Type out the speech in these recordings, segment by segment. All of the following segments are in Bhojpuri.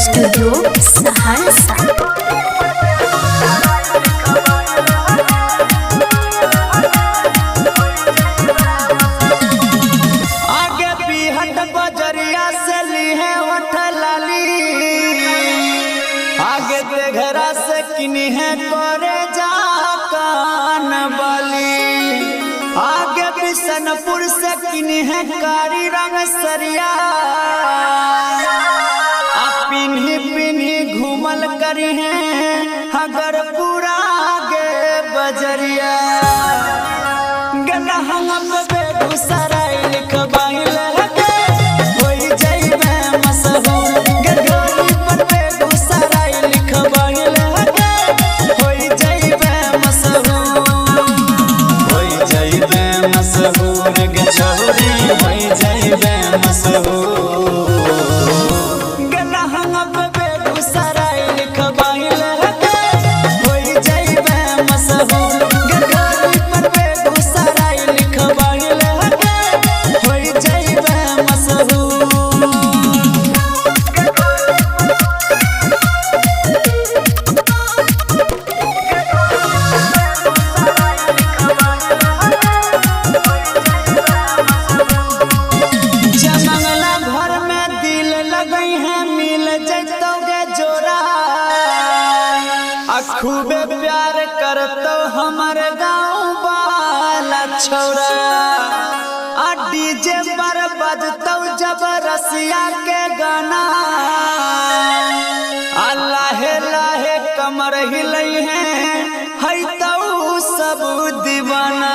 स्टूडियो सहरसा। आगे बिहट बजरिया से ली है होठ लाली, आगे देघरा से किनी है करे जा कान बाली, आगे बिशनपुर से किनी है कारी रंग सरिया, पिन्ही पिन्ही घूमल करी है अगर पूरा आगे बजरिया, गलहंगा पे बेगूसराय लिखवाइल होई जइबे मशहूर, गगोरी पर बेगूसराय लिखवाइल होई जइबे मशहूर, होई जइबे मशहूर गे छोरी होई जइबे मशहूर। खूबे प्यार करतो हमर गाँव वाला छौरा, आ डीजे पर बजतो जब रसिया के गाना, लाहे लाहे कमर हिलई है तो सब दीवाना,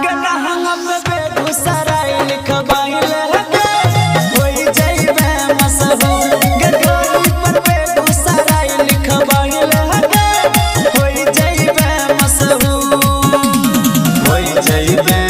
गलहंगा पे बेगूसराय लिखवाइल होई जइबे मशहूर, गगोरी पर बेगूसराय लिखवाइल होई जइबे मशहूर, होई जइबे